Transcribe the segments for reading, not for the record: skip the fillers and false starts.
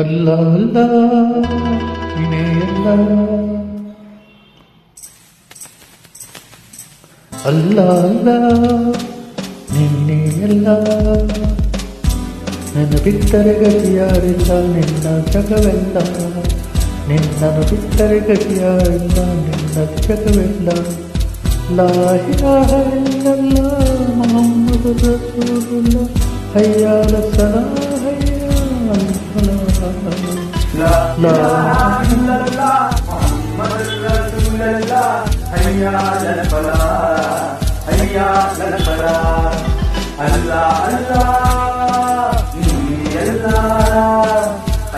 ಅಲ್ಲ ಅಲ್ಲ ನೀನೇ ಎಲ್ಲ ಅಲ್ಲ ಅಲ್ಲ ನೀನೇ ಎಲ್ಲ ನನ್ನ ಬಿಟ್ಟರೆ ಗತಿಯಾರಿಲ್ಲ ನಿನ್ನ ಜಗವೆಲ್ಲ ನಿನ್ನನ್ನು ಬಿಟ್ಟರೆ ಗತಿಯಾರಿಲ್ಲ ನಿನ್ನ ಜಗವೆಲ್ಲ ಲಾ ಇಲಾಹ ಇಲ್ಲಲ್ಲಾಹ್ ಮುಹಮ್ಮದ್ ರಸೂಲುಲ್ಲಾಹ್ ಹಯ್ಯ ಅಲಾ ಸಲಾಹ್ ಹಯ್ಯ ಅಲಾ ಫಲಾಹ್ ಲಾ ಇಲಾಹ ಇಲ್ಲಲ್ಲಾಹ್ ಮುಹಮ್ಮದ್ ರಸೂಲುಲ್ಲಾಹ್ ಹಯ್ಯ ಅಲಾ ಫಲಾಹ್ ಹಯ್ಯ ಅಲಾ ಫಲಾಹ್ ಅಲ್ಲಾ ಅಲ್ಲಾ ನೀನೇ ಅಲ್ಲಾ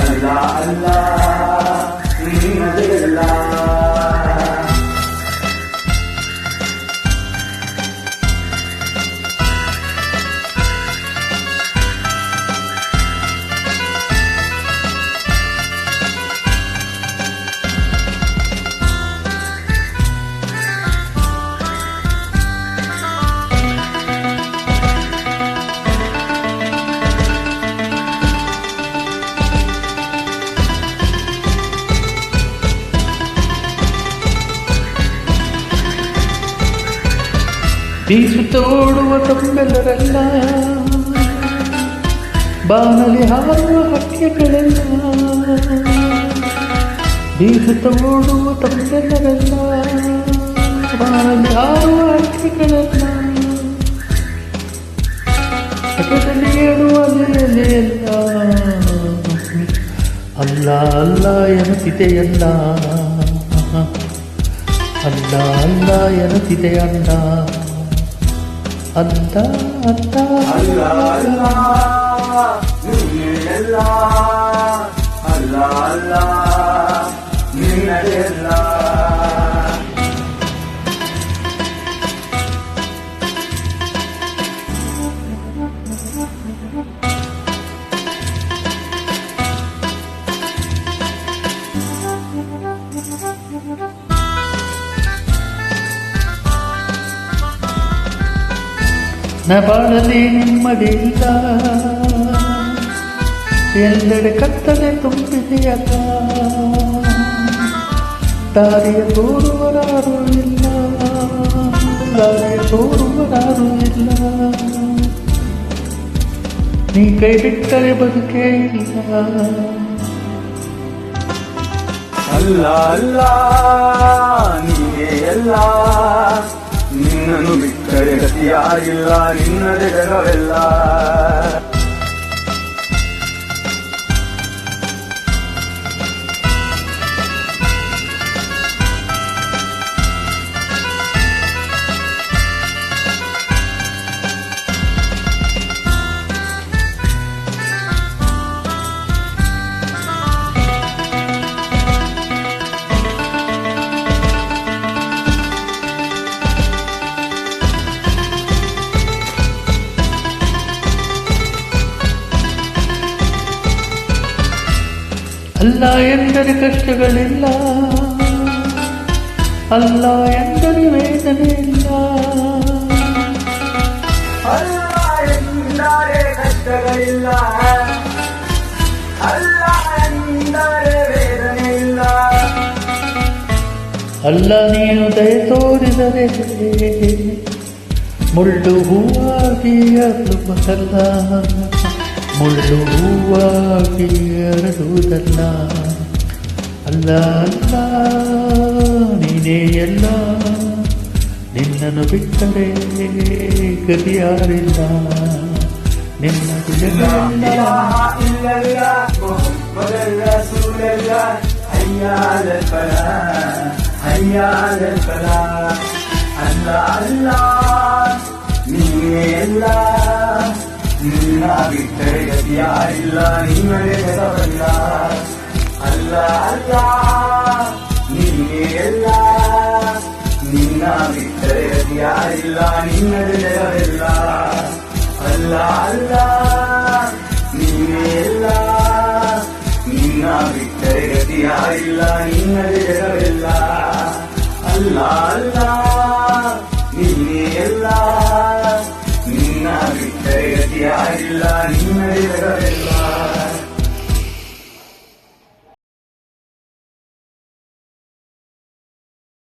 ಅಲ್ಲಾ ಅಲ್ಲಾ ನೀನೇ ಅಲ್ಲಾ ಬೀಸುತ್ತ ಓಡುವ ತಮ್ಮೆಲ್ಲರೆಲ್ಲ ಬಾನಲಿ ಹಾರುವ ಹಕ್ಕಿಗಳೆಲ್ಲ ಬೀಸುತ್ತ ಓಡುವ ತಮ್ಮೆಲ್ಲರೆಲ್ಲ ಬಾನಲಿ ಹಾರುವ ಹಕ್ಕಿಗಳೆಲ್ಲ ಹಠದಲ್ಲಿ ಏಳುವ ಅಲೆಯಲ್ಲ ಅಲ್ಲ ಅಲ್ಲ ಎನ್ನುತ್ತಿದೆಯಲ್ಲ ಅಲ್ಲ ಅಲ್ಲ ಎನ್ನುತ್ತಿದೆಯಲ್ಲ ಅಂತ ಅಂತ ಅಲ್ಲ ಅಲ್ಲ ನೀನೇ ಎಲ್ಲ ಅಲ್ಲ ಅಲ್ಲ ನೀನೇ ಎಲ್ಲ ನ ಬಾಳಲಿ ನೆಮ್ಮದಿಯಿಲ್ಲ ಎಲ್ಲೆಡೆ ಕತ್ತಲೆ ತುಂಬಿದೆಯಲ್ಲ ದಾರಿಯ ತೋರುವರಾರು ಇಲ್ಲ ದಾರಿಯ ತೋರುವರಾರು ಇಲ್ಲ ನೀ ಕೈ ಬಿಟ್ಟರೆ ಬದುಕೇ ಇಲ್ಲ ಅಲ್ಲ ಅಲ್ಲ ನೀನೇ ಎಲ್ಲ ನಿನ್ನನ್ನು ಬಿಟ್ಟರೆ ಗತಿಯಾಗಿಲ್ಲ ನಿನ್ನದೇ ಜಗವೆಲ್ಲ ಅಲ್ಲ ಎಂದರೆ ಕಷ್ಟಗಳಿಲ್ಲ ಅಲ್ಲ ಎಂದರೆ ವೇದನೆ ಇಲ್ಲ ಅಲ್ಲ ಎಂದರೆ ಕಷ್ಟಗಳಿಲ್ಲ ಅಲ್ಲ ಎಂದರೆ ವೇದನೆ ಇಲ್ಲ ಅಲ್ಲ ನೀನು ದಯ ತೋರಿದರೆ ಮುಳ್ಳು ಹೂವಾಗಿ ಅರಳುವುದಲ್ಲ ಮುಳ್ಳು ಹೂವಾಗಿ ಅರಳುವುದಲ್ಲ ಅಲ್ಲ ಅಲ್ಲ ನೀನೇ ಎಲ್ಲ ನಿನ್ನನ್ನು ಬಿಟ್ಟರೆ ಗತಿಯಾರಿಲ್ಲ ನಿನ್ನ ಅಲ್ಲ ಅಲ್ಲ ನೀನೇ ಎಲ್ಲ ನಿನ್ನ ಬಿಟ್ಟರೆ ಗತಿಯಾರಿಲ್ಲ ನಿನ್ನದೇ ಜಗವಲ್ಲ ಅಲ್ಲ ಅಲ್ಲ ನೀನೇ ಎಲ್ಲ ನಿನ್ನ ಬಿಟ್ಟರೆ ಗತಿಯಾರಿಲ್ಲ ನಿನ್ನದೇ ಜಗವೆಲ್ಲ ಅಲ್ಲ ಅಲ್ಲ ನೀನೇ ಎಲ್ಲ ನಿನ್ನ ಬಿಟ್ಟರೆ ಗತಿಯಾರಿಲ್ಲ ನಿನ್ನದೇ ಜಗವೆಲ್ಲ ಅಲ್ಲ ಅಲ್ಲ ನೀನೇ ಎಲ್ಲ ನಿನ್ನ ಬಿಟ್ಟರೆ ಗತಿಯಾರಿಲ್ಲ ನಿನ್ನದೇ ಜಗವೆಲ್ಲ